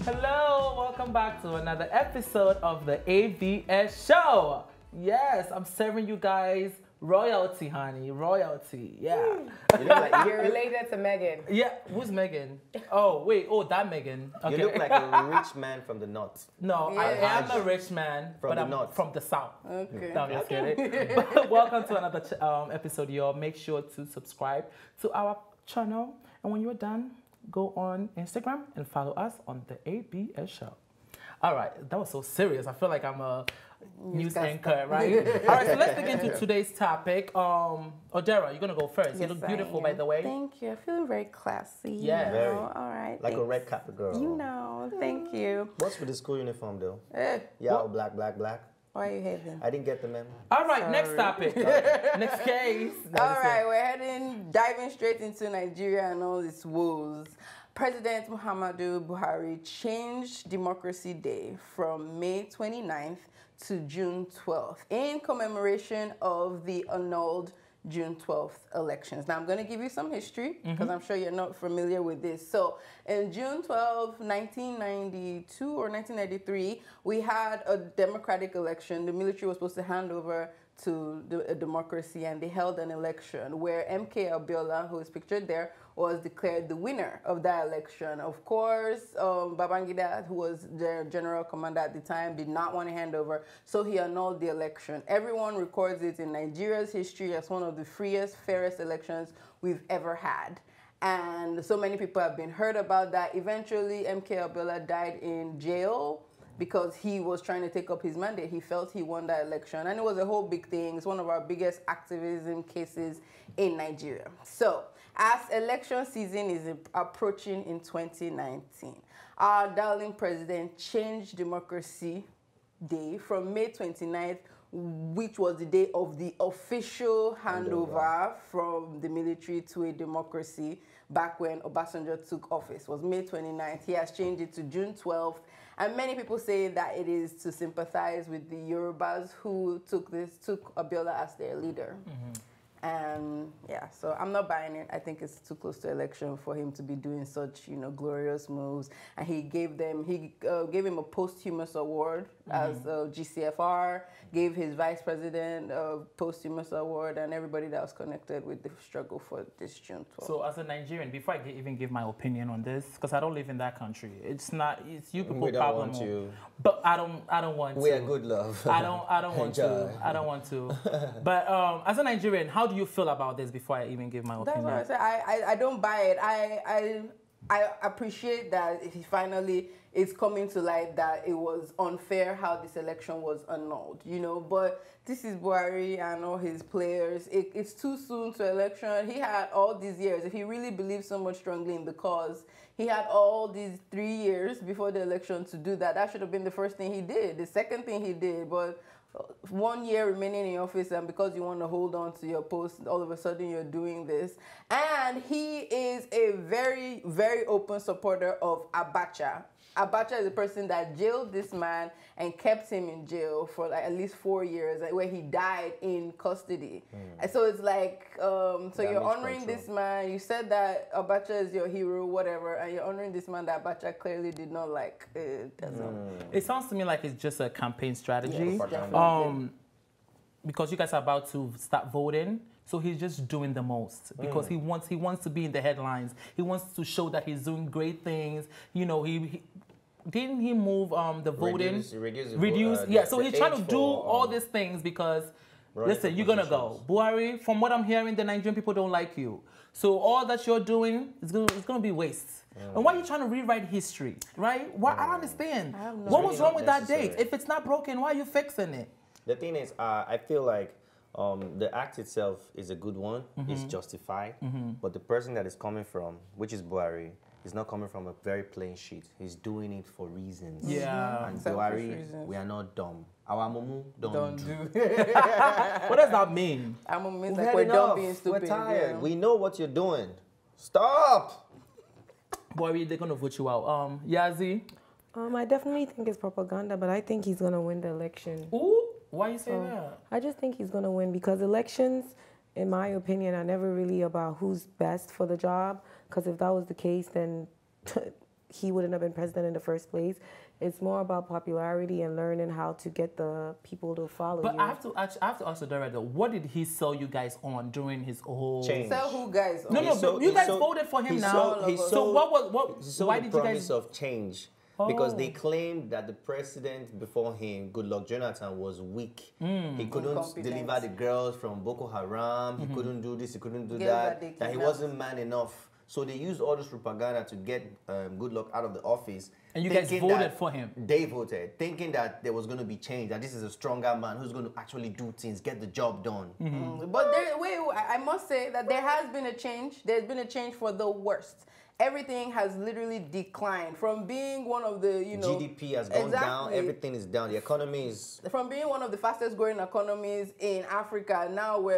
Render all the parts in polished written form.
Hello, welcome back to another episode of the ABS show. Yes, I'm serving you guys royalty, honey. Royalty, yeah. You look like you're related to Megan. Yeah, who's Megan? Oh, wait, that Megan. Okay. You look like a rich man from the north. No, Yeah. I am a rich man, From but the I'm north. from the south. Okay. No, I'm just kidding. But welcome to another episode, y'all. Make sure to subscribe to our channel. And when you're done, go on Instagram and follow us on the ABS show. All right, that was so serious. I feel like I'm a news anchor, right? All right, so let's dig into today's topic. Odera, you're gonna go first. You look beautiful, by the way. Thank you. I feel very classy. Yeah. You Very. know? All right. Like a thanks. red carpet girl. You know. Thank you. What's with the school uniform though? Eh, Yeah, all black, black, black. why are you hating? I didn't get the memo. All right, next Sorry. topic. Next case. All right, diving straight into Nigeria and all its woes. President Muhammadu Buhari changed Democracy Day from May 29th to June 12th in commemoration of the annulled June 12th elections. Now, I'm going to give you some history because I'm sure you're not familiar with this. So, in June 12, 1992 or 1993, we had a democratic election. The military was supposed to hand over to a democracy, and they held an election where MK Abiola, who is pictured there, was declared the winner of that election. Of course, Babangida, who was their general commander at the time, did not want to hand over, so he annulled the election. Everyone records it in Nigeria's history as one of the freest, fairest elections we've ever had. And so many people have been heard about that. Eventually, MK Abiola died in jail because he was trying to take up his mandate. He felt he won that election, and it was a whole big thing. It's one of our biggest activism cases in Nigeria. So, as election season is approaching in 2019, our darling president changed Democracy Day from May 29th, which was the day of the official handover from the military to a democracy back when Obasanjo took office, was May 29th. He has changed it to June 12th. And many people say that it is to sympathize with the Yorubas who took Abiola as their leader. And yeah, so I'm not buying it. I think it's too close to election for him to be doing such, glorious moves. And he gave him a posthumous award as GCFR, gave his vice president a posthumous award, and everybody that was connected with the struggle for this June 12th. So, as a Nigerian, before I even give my opinion on this, because I don't live in that country, it's you people We don't problem. want to. But I don't want to. We are good love. I don't want to. I don't want to. But as a Nigerian, how do you feel about this before I even give my opinion? That's what I say. I don't buy it. I appreciate that he finally is coming to light that it was unfair how this election was annulled, but this is Buhari and all his players. It's too soon to election. He had all these years. If he really believes so much strongly in the cause, he had all these 3 years before the election to do that. That should have been the first thing he did, the second thing he did, but 1 year remaining in office, and because you want to hold on to your post, all of a sudden you're doing this. And he is a very, very open supporter of Abacha. Abacha is the person that jailed this man and kept him in jail for like at least 4 years, where he died in custody. And so it's like, so you're honoring this man. You said that Abacha is your hero, whatever, and you're honoring this man that Abacha clearly did not like. It sounds to me like it's just a campaign strategy. Yes, because you guys are about to start voting, so he's just doing the most because he wants to be in the headlines. He wants to show that he's doing great things. He didn't he move the voting reduce yeah. So he's trying to do all these things because listen, you're gonna go Buhari. From what I'm hearing, the Nigerian people don't like you. So all that you're doing is gonna be waste. And why are you trying to rewrite history, right? Why I don't understand. What was wrong with that date? If it's not broken, why are you fixing it? The thing is, I feel like the act itself is a good one. It's justified. But the person that is coming from, which is Buhari, is not coming from a very plain sheet. He's doing it for reasons. Yeah. And Buhari, we are not dumb. Our mumu don't do. What does that mean? Mumu means like we're done being stupid. We're tired. We know what you're doing. Stop! Buhari, they're gonna vote you out. Yazi? I definitely think it's propaganda, but I think he's gonna win the election. Ooh, why you say that? I just think he's gonna win because elections, in my opinion, are never really about who's best for the job. Because if that was the case, then he wouldn't have been president in the first place. It's more about popularity and learning how to get the people to follow But you. I have to ask the director, what did he sell you guys on during his whole Change. Sell who guys? No, no, but you guys voted for him now. So why did you promise guys of change? Because they Oh. claimed that the president before him, Goodluck Jonathan, was weak. He couldn't Incompetent. deliver the girls from Boko Haram. He couldn't do this. He couldn't do Get that. that they That he kidnapped. wasn't man enough. So they used all this propaganda to get Goodluck out of the office. And you guys thinking voted that for him? They voted, thinking that there was going to be change. That this is a stronger man who's going to actually do things, get the job done. But I must say that there has been a change. There's been a change for the worst. Everything has literally declined from being one of the, GDP has gone down. Everything is down. The economy is... From being one of the fastest growing economies in Africa, now we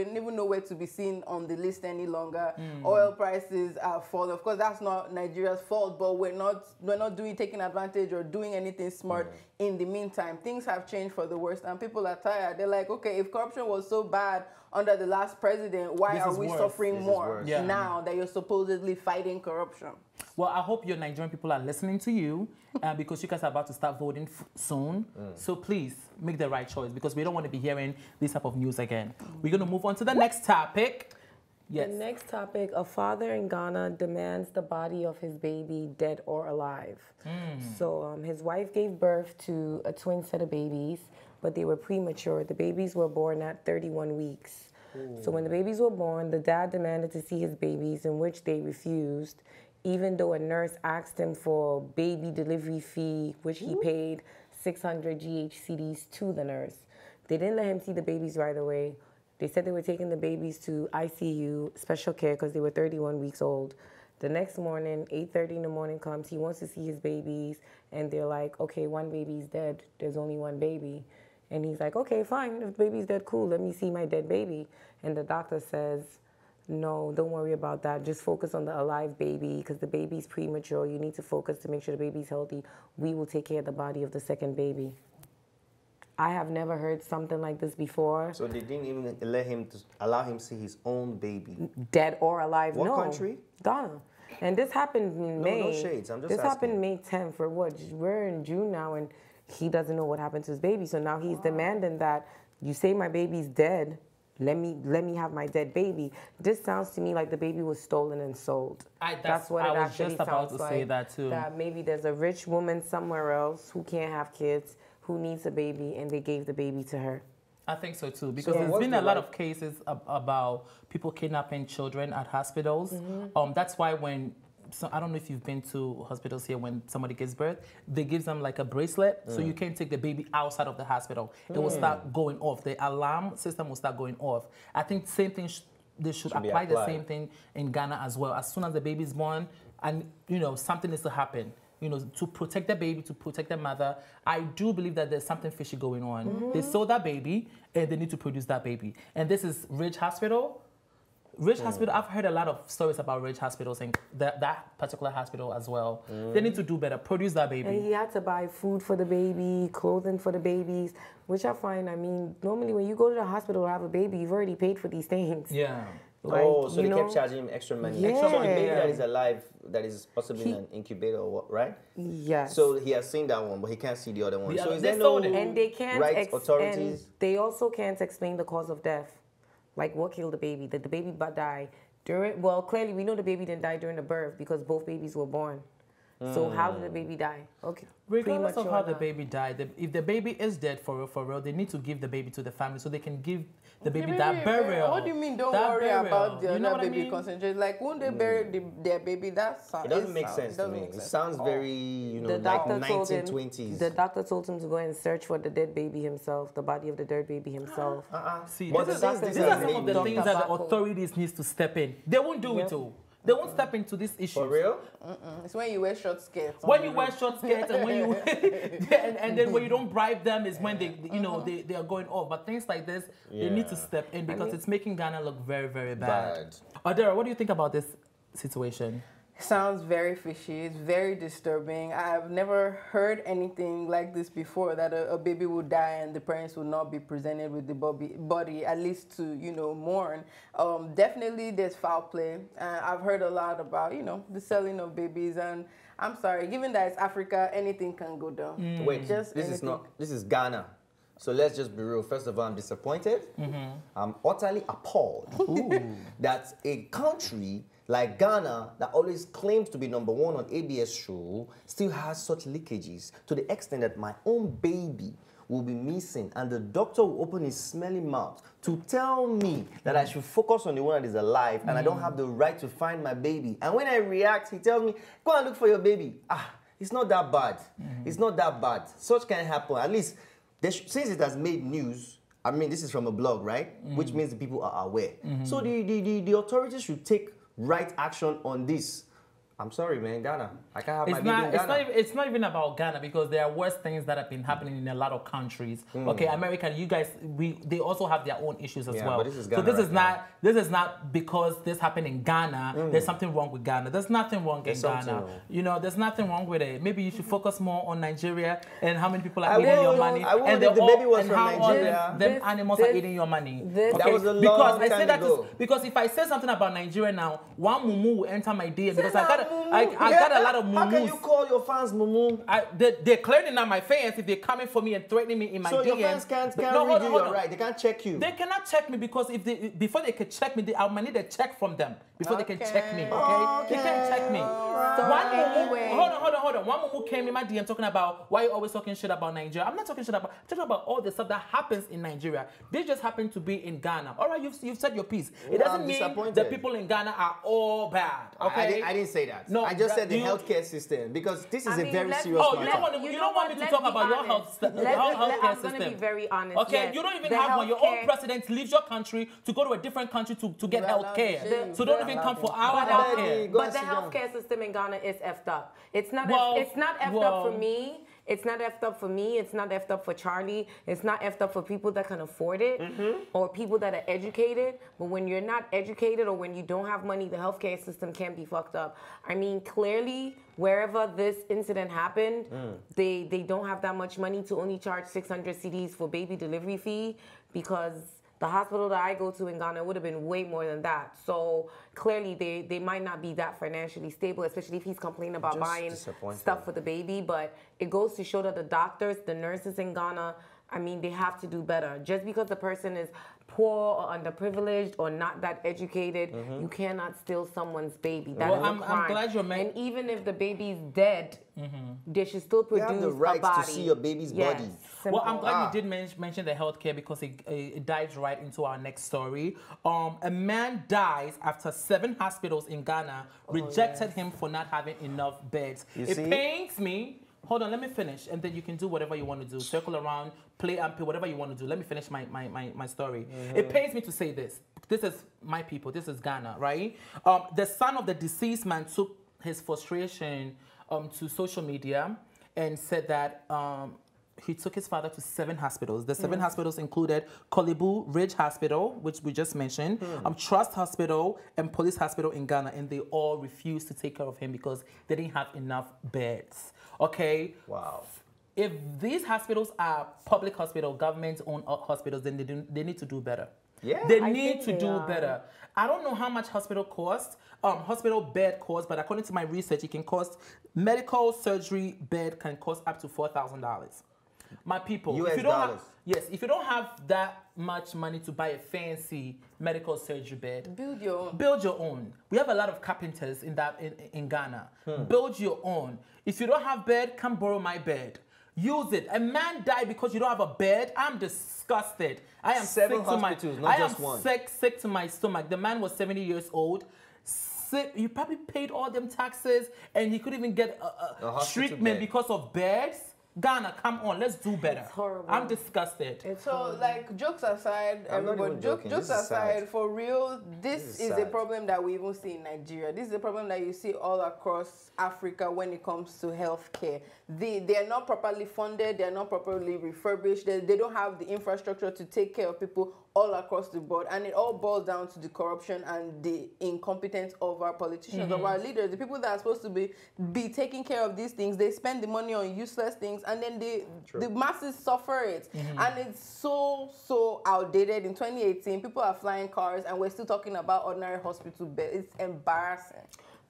don't even know where to be seen on the list any longer. Oil prices are falling. Of course, that's not Nigeria's fault, but we're not taking advantage or doing anything smart in the meantime. Things have changed for the worst, and people are tired. They're like, okay, if corruption was so bad under the last president, why This are is we worse. suffering This is more worse. Yeah. now that you're supposedly fighting corruption? Well, I hope your Nigerian people are listening to you because you guys are about to start voting soon. So please make the right choice because we don't want to be hearing this type of news again. We're going to move on to the next topic. Yes. The next topic, a father in Ghana demands the body of his baby dead or alive. So his wife gave birth to a twin set of babies, but they were premature. The babies were born at 31 weeks. So when the babies were born, the dad demanded to see his babies, in which they refused, even though a nurse asked him for baby delivery fee, which he paid 600 GHCDs to the nurse. They didn't let him see the babies right away. They said they were taking the babies to ICU, special care, because they were 31 weeks old. The next morning, 8:30 in the morning comes, he wants to see his babies, and they're like, okay, one baby's dead, there's only one baby. And he's like, okay, fine, if the baby's dead, cool, let me see my dead baby. And the doctor says, no, don't worry about that, just focus on the alive baby, because the baby's premature, you need to focus to make sure the baby's healthy. We will take care of the body of the second baby. I have never heard something like this before. So they didn't even allow him to see his own baby. Dead or alive, What no. country? Ghana. And this happened in May. No shades, I'm just This happened asking. May 10th. For what? We're in June now, and he doesn't know what happened to his baby. So now he's demanding that you say my baby's dead. Let me have my dead baby. This sounds to me like the baby was stolen and sold. That's what I it was actually just about sounds to like. say that too. That maybe there's a rich woman somewhere else who can't have kids, who needs a baby, and they gave the baby to her. I think so too, because So there's what's been the a lot right- of cases about people kidnapping children at hospitals. That's why I don't know if you've been to hospitals here, when somebody gives birth, they give them like a bracelet, so you can't take the baby outside of the hospital. It will start going off. The alarm system will start going off. I think same thing. They should be apply the applied. same thing in Ghana as well. As soon as the baby's born, and something needs to happen. To protect the baby, to protect the mother. I do believe that there's something fishy going on. They sold that baby, and they need to produce that baby. And this is Ridge Hospital. Ridge Hospital, I've heard a lot of stories about Ridge Hospitals and that particular hospital as well. They need to do better, produce that baby. And he had to buy food for the baby, clothing for the babies, which I find, normally when you go to the hospital to have a baby, you've already paid for these things. Yeah. Like, So they you know, kept charging him extra money. Yeah. So the baby that is alive, that is possibly in an incubator, or what, right? Yes. So he has seen that one, but he can't see the other one. Yeah, So is they there no sold it. and they can't rights and authorities? they also can't explain the cause of death. Like what killed the baby? Did the baby die clearly we know the baby didn't die during the birth because both babies were born. So how did the baby die? Okay. Regardless of premature how the now. baby died, if the baby is dead for real, they need to give the baby to the family so they can give the baby that burial. What do you mean? Don't That worry burial. about the You know other what I baby mean? concentrate. Like when they bury their baby, that sounds. It doesn't make sense to me. It sounds very, The like doctor told him. 1920s. The doctor told him to go and search for the dead baby himself, the body of the dead baby himself. See, But these the are doctors these are are some of the maybe- things that the Tobacco. authorities needs to step in. They won't do it all. They won't step into this issue. For real? It's when you wear short skirts. When you wear short skirts and when you and then when you don't bribe them is when they are going off. But things like this, they need to Yeah. step in because it's making Ghana look very, very bad. Bad. Adara, what do you think about this situation? Sounds very fishy. It's very disturbing. I've never heard anything like this before, that a baby will die and the parents will not be presented with the body, at least to, you know, mourn. Definitely there's foul play. I've heard a lot about, you know, the selling of babies, and I'm sorry, given that it's Africa, anything can go down. Wait, Just this anything. this is Ghana. So let's just be real. First of all, I'm disappointed. I'm utterly appalled that a country like Ghana, that always claims to be #1 on ABS show, still has such leakages to the extent that my own baby will be missing and the doctor will open his smelly mouth to tell me that I should focus on the one that is alive and I don't have the right to find my baby. And when I react, he tells me, go and look for your baby. It's not that bad. It's not that bad. Such can happen. At least, since it has made news, I mean, this is from a blog, right? Which means the people are aware. So the authorities should take right action on this. I'm sorry, man, Ghana. I can't have my baby in Ghana. It's not even about Ghana, because there are worse things that have been happening in a lot of countries. Okay, America, you guys, they also have their own issues as well. But this is Ghana, so this is not because this happened in Ghana. There's something wrong with Ghana. There's nothing wrong in Ghana. You know, there's nothing wrong with it. Maybe you should focus more on Nigeria and how many people are eating your money. And the baby was from Nigeria. Them animals are eating your money. Okay? That was a long time ago. Because if I say something about Nigeria now, one mumu will enter my DM, because I got a lot of mumus. How can you call your fans mumu? They're clearing out my fans if they're coming for me and threatening me in my DM. So your fans can't read you your right. They can't check you. They cannot check me, because before they can check me, I might need a check from them before they can check me. Okay? They can't check me. Hold on. One mumu came in my DM talking about, why you always talking shit about Nigeria. I'm not talking shit about. I'm talking about all the stuff that happens in Nigeria. They just happen to be in Ghana. All right, you've said your piece. It doesn't mean the people in Ghana are all bad. Okay? I didn't say that. No, I just said the healthcare system, because this is a very serious matter. You don't want me to talk about your healthcare system. I'm going to be very honest. Okay, yes. you don't even have one. Your own president leaves your country to go to a different country to get healthcare. So don't even come for our healthcare. But the healthcare system in Ghana is effed up. It's not effed up for me. It's not effed up for me. It's not effed up for Charlie. It's not effed up for people that can afford it or people that are educated. But when you're not educated or when you don't have money, the healthcare system can be fucked up. I mean, clearly, wherever this incident happened, they don't have that much money to only charge 600 cedis for baby delivery fee, because the hospital that I go to in Ghana would have been way more than that. So clearly they might not be that financially stable, especially if he's complaining about buying stuff for the baby. But it goes to show that the doctors, the nurses in Ghana, I mean, they have to do better. Just because the person is poor or underprivileged or not that educated, you cannot steal someone's baby. That is a crime. I'm glad you're And even if the baby's dead, they should still produce a body. You have the right to see your baby's body. Well, I'm glad you did mention the healthcare, because it dives right into our next story. A man dies after 7 hospitals in Ghana rejected him for not having enough beds. It pains me. Hold on, let me finish, and then you can do whatever you want to do. Circle around, play and play, whatever you want to do. Let me finish my story. It pains me to say this. This is my people. This is Ghana, right? The son of the deceased man took his frustration to social media and said that he took his father to 7 hospitals. The 7 hospitals included Kolibu Ridge Hospital, which we just mentioned, Trust Hospital, and Police Hospital in Ghana, and they all refused to take care of him because they didn't have enough beds. Okay? Wow. If these hospitals are public hospitals, government-owned hospitals, then they need to do better. Yeah, they need to do better. I don't know how much hospital costs, hospital bed costs, but according to my research, it can cost, medical surgery bed can cost up to $4,000. My people, US dollars. If you don't have that much money to buy a fancy medical surgery bed, build your own. Build your own. We have a lot of carpenters in Ghana. Build your own. If you don't have bed, come borrow my bed. Use it. A man died because you don't have a bed. I'm disgusted. I am 7 sick to my hospitals, not just one. sick to my stomach. The man was 70 years old. Sick. You probably paid all them taxes, and he couldn't even get a treatment because of beds. Ghana, come on, let's do better. It's horrible. I'm disgusted. So, like, jokes aside, everybody, jokes aside, for real, this is a problem that we even see in Nigeria. This is a problem that you see all across Africa when it comes to healthcare. They are not properly funded. They are not properly refurbished. They don't have the infrastructure to take care of people all across the board, and it all boils down to the corruption and the incompetence of our politicians, of our leaders, the people that are supposed to be taking care of these things. They spend the money on useless things, and then the masses suffer it, and it's so outdated. In 2018, people are flying cars, and we're still talking about ordinary hospital beds. It's embarrassing.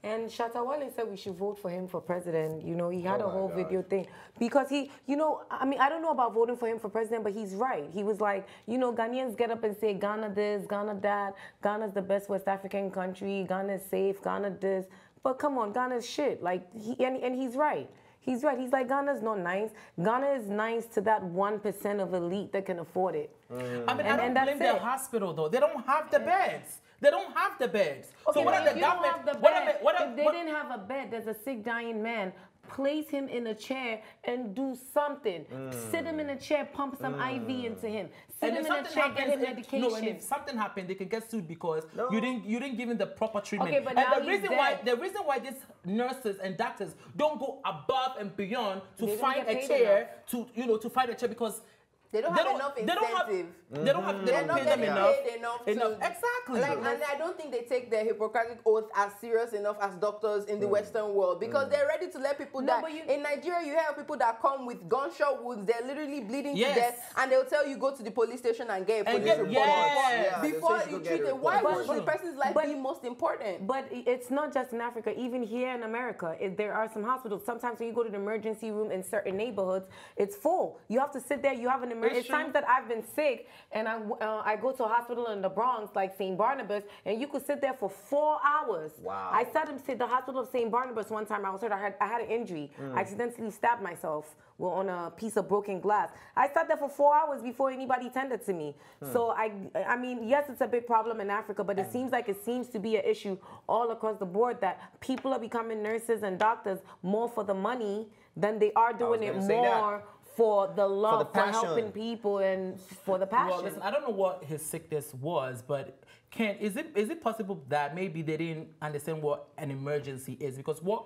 And Shatawale said we should vote for him for president. You know, he had a whole video thing. Because he, you know, I mean, I don't know about voting for him for president, but he's right. He was like, you know, Ghanaians get up and say, Ghana this, Ghana that. Ghana's the best West African country. Ghana is safe. Ghana this. But come on, Ghana's shit. Like, and he's right. He's right. He's like, Ghana's not nice. Ghana is nice to that 1% of elite that can afford it. I mean, I don't blame their hospital, though. They don't have the beds. They don't have the beds. Okay, so what are the government? If they didn't have a bed, there's a sick, dying man. Place him in a chair and do something. Sit him in a chair, pump some IV into him. Sit him in a chair, get him medication. No, and if something happened, they can get sued because you didn't give him the proper treatment. Okay, but and now the reason why these nurses and doctors don't go above and beyond to find a chair to find a chair because they don't have enough incentive. They don't pay them enough. Exactly. Like, and I don't think they take their Hippocratic oath as serious enough as doctors in the Western world, because they're ready to let people die. In Nigeria, you have people that come with gunshot wounds. They're literally bleeding to death, and they'll tell you go to the police station and get a police report before you treat it. Why would the person's life be most important? But it's not just in Africa. Even here in America, there are some hospitals. Sometimes when you go to the emergency room in certain neighborhoods, it's full. You have to sit there. You have an emergency. It's times that I've been sick and I go to a hospital in the Bronx, like St. Barnabas, and you could sit there for 4 hours. Wow. I sat in the hospital of St. Barnabas one time. I was hurt. I had an injury. I accidentally stabbed myself on a piece of broken glass. I sat there for 4 hours before anybody tended to me. So I mean, yes, it's a big problem in Africa, but it seems to be an issue all across the board that people are becoming nurses and doctors more for the money than they are doing it more for the love, for helping people, and for the passion. Well, listen, I don't know what his sickness was, but is it possible that maybe they didn't understand what an emergency is? Because what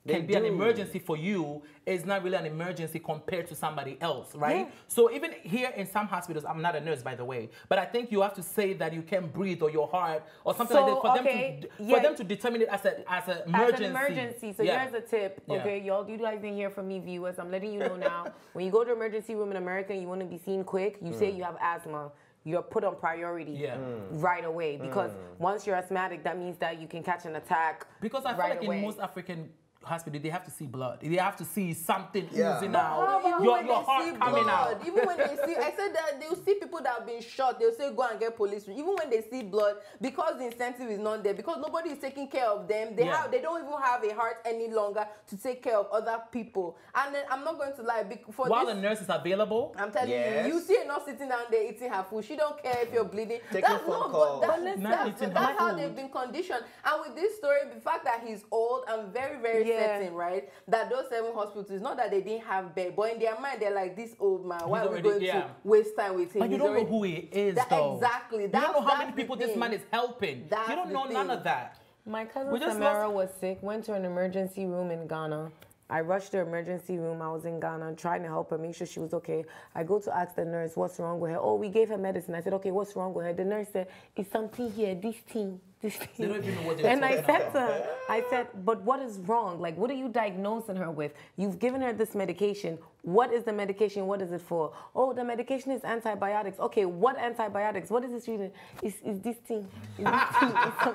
can be an emergency for you is not really an emergency compared to somebody else, right? Yeah. So even here in some hospitals, I'm not a nurse, by the way, but I think you have to say that you can't breathe or your heart or something like that for them to determine it as an emergency. As an emergency. So here's a tip, okay? Y'all, you guys didn't hear from me, viewers. I'm letting you know now. When you go to emergency room in America and you want to be seen quick, you say you have asthma. You're put on priority right away, because once you're asthmatic, that means that you can catch an attack. Because I feel like in most African hospital, they have to see blood. They have to see something oozing out. Your heart coming out. Even when they see, I said that they'll see people that have been shot. They'll say go and get police. Even when they see blood, because the incentive is not there, because nobody is taking care of them. They don't even have a heart any longer to take care of other people. And then I'm not going to lie. While the nurse is available, I'm telling you, you see a nurse sitting down there eating her food. She don't care if you're bleeding. Taking phone calls. That's how they've been conditioned. And with this story, the fact that he's old and very, very certain, right, that those 7 hospitals, not that they didn't have bed, but in their mind, they're like, this old man, why are we going to waste time with him? But you don't know who he is, though. Exactly. You don't know how many people this man is helping. You don't know none of that. My cousin Samara was sick, went to an emergency room in Ghana. I rushed to the emergency room. I was in Ghana trying to help her, make sure she was okay. I go to ask the nurse, what's wrong with her? Oh, we gave her medicine. I said, okay, what's wrong with her? The nurse said, it's something here, this thing. They don't even know what they're and I said to her, I said, but what is wrong? Like, what are you diagnosing her with? You've given her this medication. What is the medication? What is it for? Oh, the medication is antibiotics. Okay, what antibiotics? What is this treatment? It's this thing. It's this thing.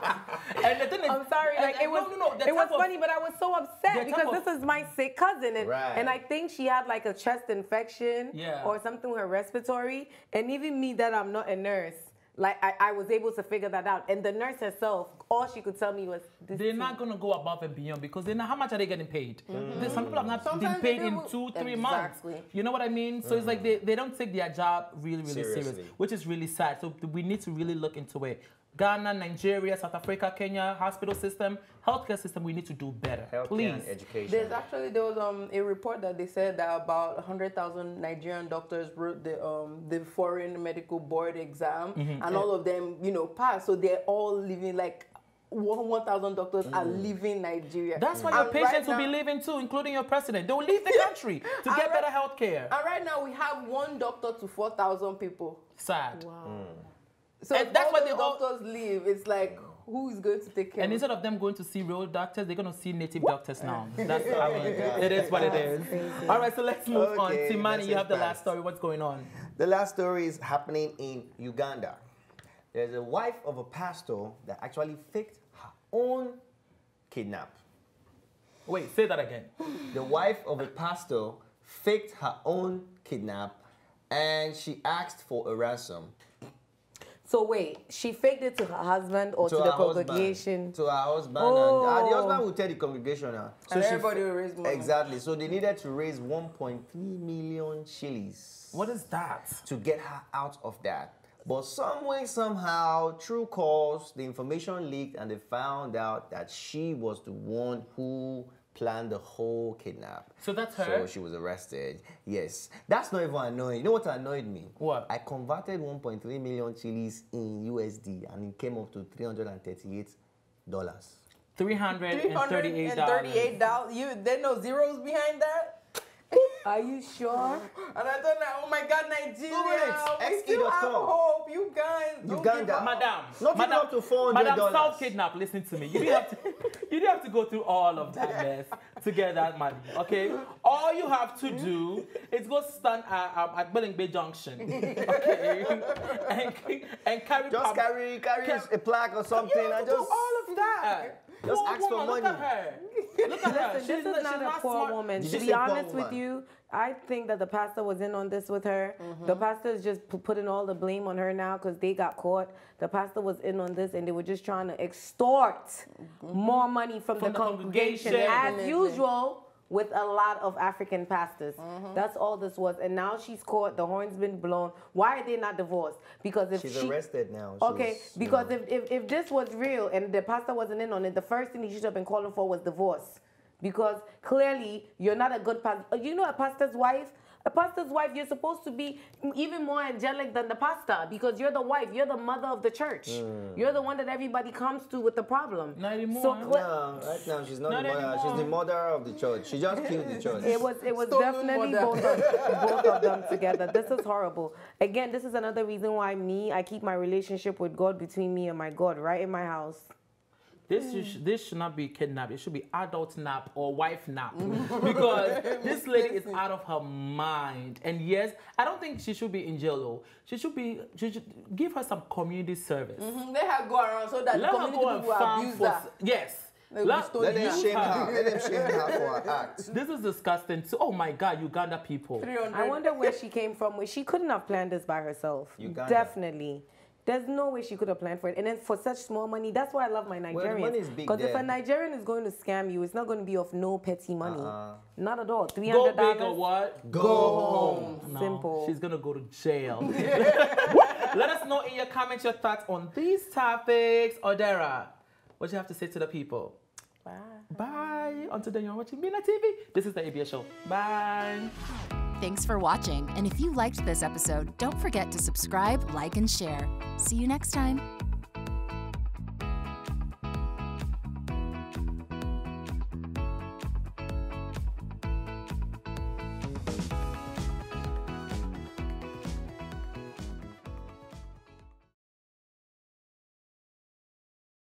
And the thing is, I'm sorry. Like, it was funny, but I was so upset because this is my sick cousin. And I think she had like a chest infection or something with her respiratory. And even me, that I'm not a nurse, like, I was able to figure that out. And the nurse herself, all she could tell me was this. They're not going to go above and beyond because they know how much are they getting paid. Some people have not been paid in 2-3 months. You know what I mean? So it's like they don't take their job really, really serious, which is really sad. So we need to really look into it. Ghana, Nigeria, South Africa, Kenya, hospital system, healthcare system, we need to do better. Please. And education. There was a report that they said that about 100,000 Nigerian doctors wrote the foreign medical board exam, and all of them, passed. So they're all living like 1,000 doctors are leaving Nigeria. That's why your patients will be leaving too, including your president. They will leave the country to get better health care. And right now we have 1 doctor to 4,000 people. Sad. Wow. So And if that's all why those they all- doctors leave, it's like, who is going to take care And of instead of them going to see real doctors, they're going to see native doctors now. That's I mean, it is what it is. Crazy. All right, so let's move on. Okay, Timani, you have the message last passed. story. What's going on? The last story is happening in Uganda. There's a wife of a pastor that actually faked her own kidnap. Wait, say that again. The wife of a pastor faked her own kidnap and she asked for a ransom. So wait, she faked it to her husband or to the her congregation? husband, to her husband, Oh. and the husband will tell the congregation. So And she everybody will raise money. Exactly. So they needed to raise 1.3 million shillings What is that? to get her out of that. But some way, somehow, through calls, the information leaked and they found out that she was the one who planned the whole kidnap. So that's her? So she was arrested. Yes. That's not even annoying. You know what annoyed me? What? I converted 1.3 million chilies in USD and it came up to $338. $338. $338. There no zeros behind that? Are you sure? And I thought, oh my God, Nigeria, we still have XE.com. hope. You guys, don't give Uganda. up. Madam, Not even up to $400. Madam, South kidnap. Listen to me. You didn't have to go through all of that mess to get that money. Okay, all you have to do is go stand at Belling Bay Junction. Okay, and carry. Just carry a plaque or something You have and to do just all of that. Just Poor ask for woman, Look money. at her. Look at her. Listen, this is not a poor smart. woman. Did To you be say poor honest with woman? you, I think that the pastor was in on this with her. The pastor is just putting all the blame on her now because they got caught. The pastor was in on this and they were just trying to extort more money from the congregation. As Definitely. usual with a lot of African pastors. That's all this was. And now she's caught. The horn's been blown. Why are they not divorced? Because if she's she... arrested now. Okay, She's, because if this was real and the pastor wasn't in on it, the first thing he should have been calling for was divorce. Because clearly you're not a good pastor. You know a pastor's wife? A pastor's wife, you're supposed to be even more angelic than the pastor because you're the wife, you're the mother of the church. You're the one that everybody comes to with the problem. Not anymore. So no, right now she's not Not the mother. anymore. She's the mother of the church. She just killed the church. It was Stolen definitely mother. both of them together. This is horrible. Again, this is another reason why I keep my relationship with God between me and my God right in my house. This should not be kidnap. It should be adult nap or wife nap because this lady is out of her mind. And yes, I don't think she should be in jail though. She should give her some community service. Let her go around so that Let the her community go and people will farm abuse for her. yes. Let Let them use shame her. her. Let them shame her for her act. This is disgusting too. Oh my God, Uganda people. 300. I wonder where she came from. She couldn't have planned this by herself. Uganda. Definitely. There's no way she could have planned for it. And then for such small money, that's why I love my the Nigerians. money is big Because if a there. Nigerian is going to scam you, it's not going to be of no petty money. Not at all. $300. Go big or what? Go home. No, Simple. she's gonna go to jail. Let us know in your comments your thoughts on these topics. Odera, what you have to say to the people? Bye. Bye. Until then, you're watching Mina TV. This is the ABS show. Bye. Thanks for watching, and if you liked this episode, don't forget to subscribe, like, and share. See you next time.